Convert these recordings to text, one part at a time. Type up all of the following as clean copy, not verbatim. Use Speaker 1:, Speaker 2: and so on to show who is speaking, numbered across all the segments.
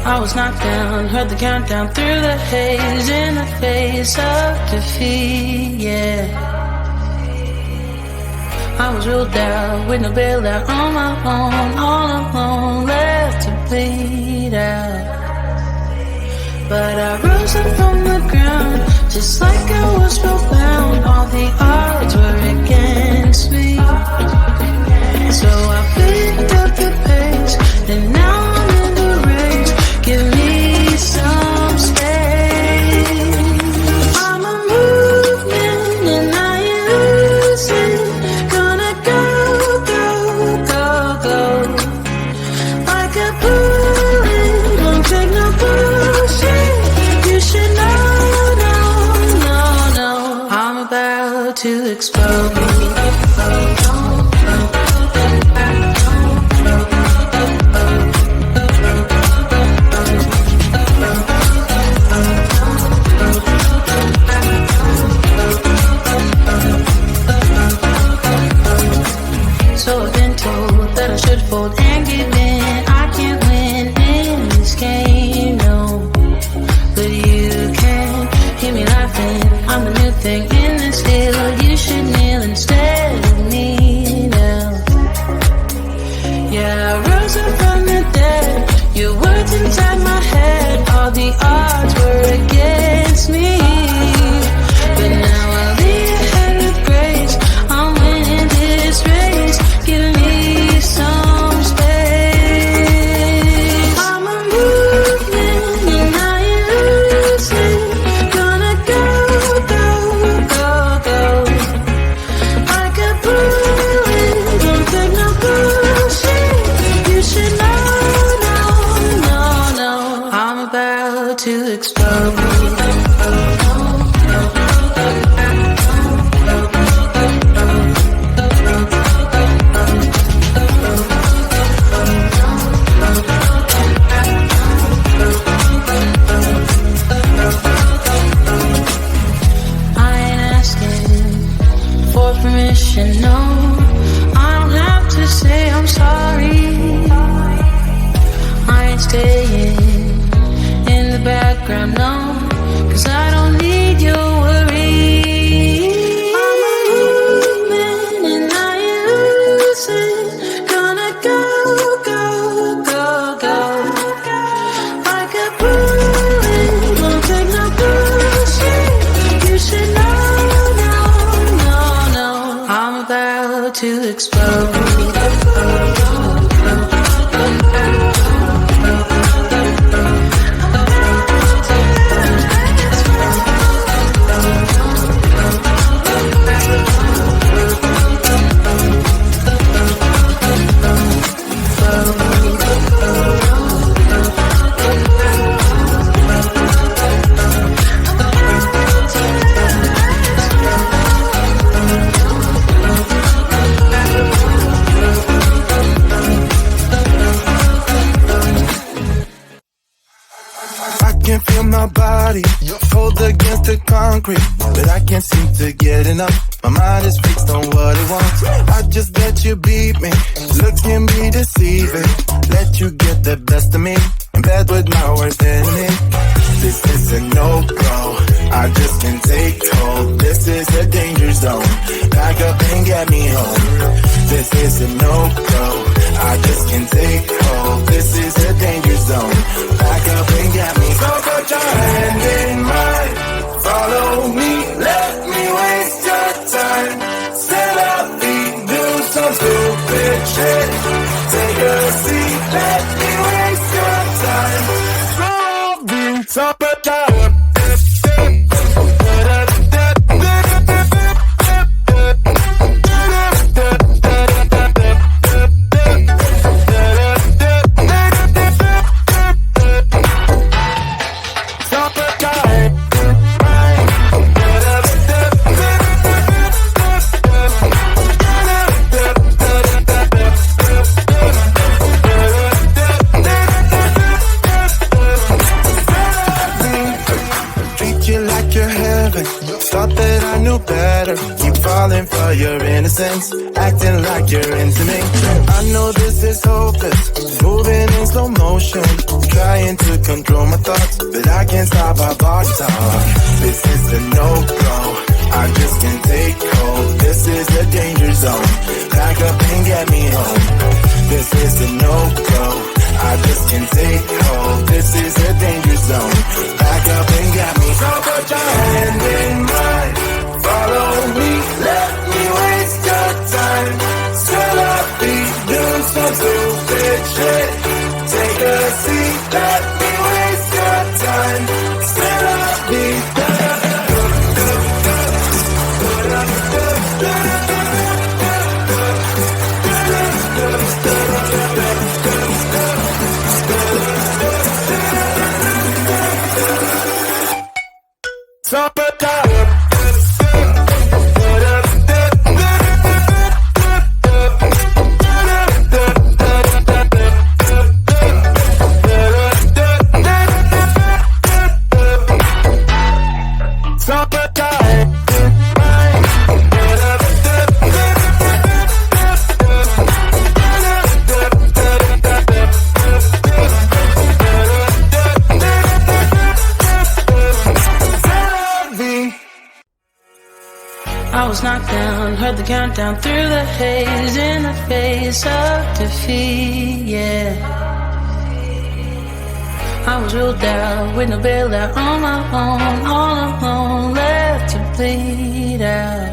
Speaker 1: I was knocked down, heard the countdown through the haze, in the face of defeat, yeah. I was ruled out, with no bailout, on my own, all alone, left to bleed out. But I rose up from the ground, just like I was spellbound. All the odds were against me. So I picked up the pace, and now I'm in the race. Give me some space. I'm a movement and I ain't losing. Gonna go, go, go, go. Like a bullet, won't take no bullshit. You should know, no, no, no. I'm about to explode. So I've been told that I should fold and give in. I can't win in this game, no. But you can hear me laughing. I'm the new thing in this deal. You should kneel instead of me now. Yeah, I rose up from the dead. Your words inside my head. All the odds were against me. But now I'll lead ahead with grace. I'm winning this race. Give me some space. I'm a movement and I ain't losing. Gonna go, go, go, go. Like a bullet, don't take no bullshit. You should know, no, no, no. I'm about to explode. No, I don't have to say I'm sorry. I ain't staying in the background, no, 'cause I don't need your worry. I'm a movement and I ain't losing. Gonna go, go, go, go. Like a bullet, won't take no bullshit. You should know, no, no, no. I'm about to explode.
Speaker 2: Feel my body hold against the concrete, but I can't seem to get enough. My mind is fixed on what it wants. I just let you beat me, look can be deceiving. Let you get the best of me, in bed with my worst enemy. This is a no-go, I just can't take hold. This is a danger zone, back up and get me home. This is a no-go, I just can't take hold. This is a danger zone, back up and get me home. So put your hand in mine, follow me, let me waste your time. Set up, do some stupid shit. Take a seat, let me waste your time. So put your Thought that I knew better. Keep falling for your innocence, acting like you're into me. I know this is hopeless, moving in slow motion, trying to control my thoughts, but I can't stop our body talk. This is a no-go, I just can't take hold. This is the danger zone, back up and get me home. This is a no-go, I just can't take hold. This is a danger zone, back up and get me. So put your hand in mine, follow me, let me waste your time. Still I'll be doing some stupid shit. Take a seat, let me waste your time. Still I'll be
Speaker 1: knocked down, heard the countdown through the haze, in the face of defeat, yeah. I was ruled out with no bailout, on my own, all alone, left to bleed out.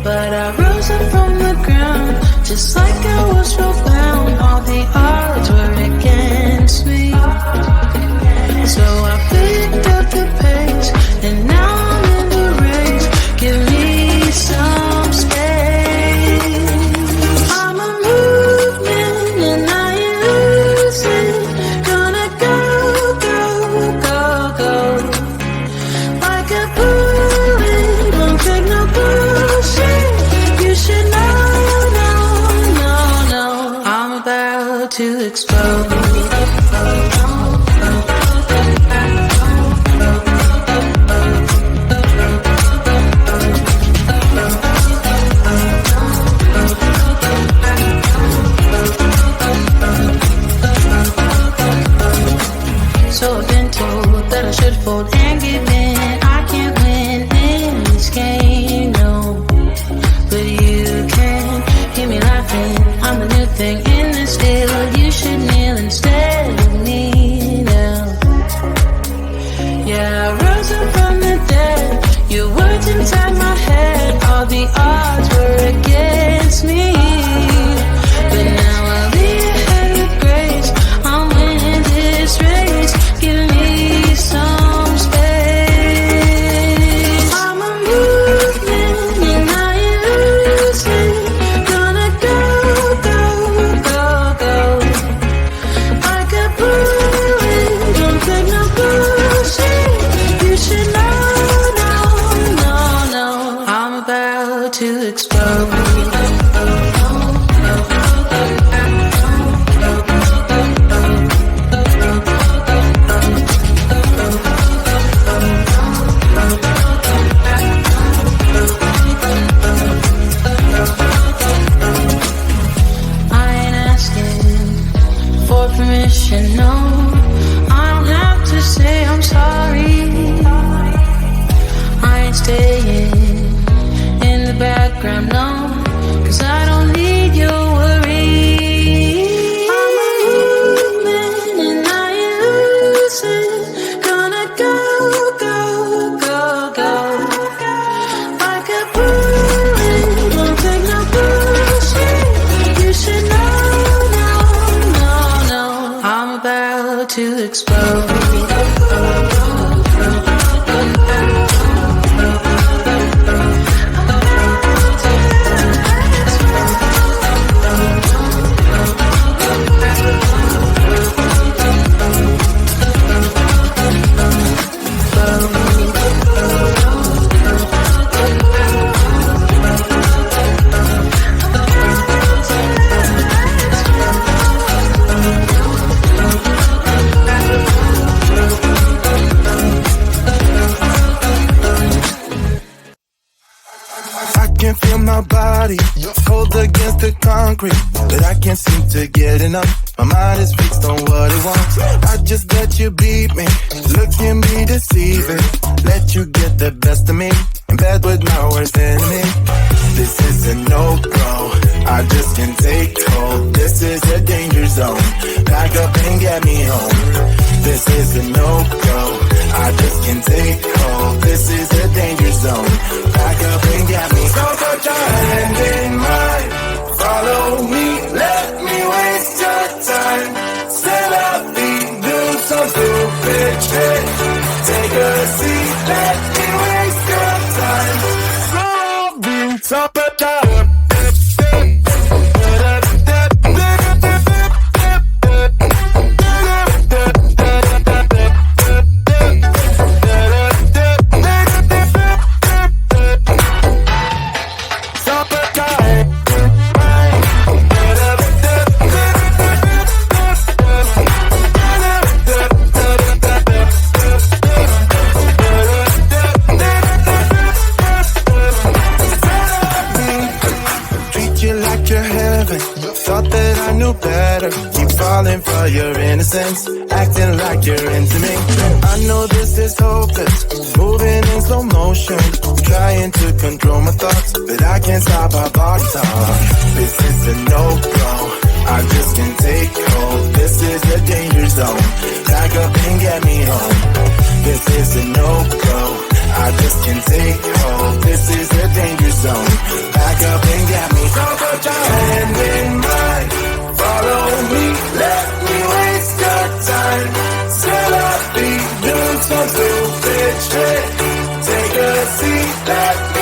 Speaker 1: But I rose up from the ground, just like I was spellbound. All the odds were against me, so I picked up the pace, and now I'm in the race. Give me some space. I'm a movement and I ain't losing. Gonna go, go, go, go. Like a bullet, don't take no bullshit. You should know, no, no, no. I'm about to explode. So I've been told that I should fold and give in. I can't win in this game, no. But you can hear me laughing. I'm the new thing in this deal. You should kneel instead of me now. Yeah, I rose up from the dead. Your words inside my head. All the odds were against me, but now I'll be ahead of grace. I'm winning this race. Give me some space. I'm a movement and I ain't losing. Gonna go, go, go, go. Like a bullet, don't take no bullshit. You should know, no, no, no. I'm about to explode. No, I don't have to say I'm sorry. I ain't staying in the background, no, 'cause I don't need your worry. I'm a movement and I ain't losing. Gonna go, go, go, go. Like a bullet, don't take no bullshit. You should know, no, no, no. I'm about to explode.
Speaker 2: can feel my body hold against the concrete, but I can't seem to get enough. My mind is fixed on what it wants. I just let you beat me, look at me deceiving. Let you get the best of me, in bed with my worst enemy. This is a no-go, I just can't take hold. This is a danger zone, pack up and get me home. This is a no-go, I just can't take hold. This is a danger zone, pack up and get me. So put your hand in mine, follow me, let me waste your time. Set up me, do some stupid shit. Take a seat, let me waste your time. So put your for your innocence, acting like you're into me. I know this is hopeless, moving in slow motion, trying to control my thoughts, but I can't stop our body talk. This is a no-go, I just can't take hold. This is a danger zone, pack up and get me home. This is a no-go, I just can't take hold. This is a danger zone, pack up and get me. So put your hand in mine, follow me, let me waste your time. Still up, be doing some stupid shit. Take a seat, let me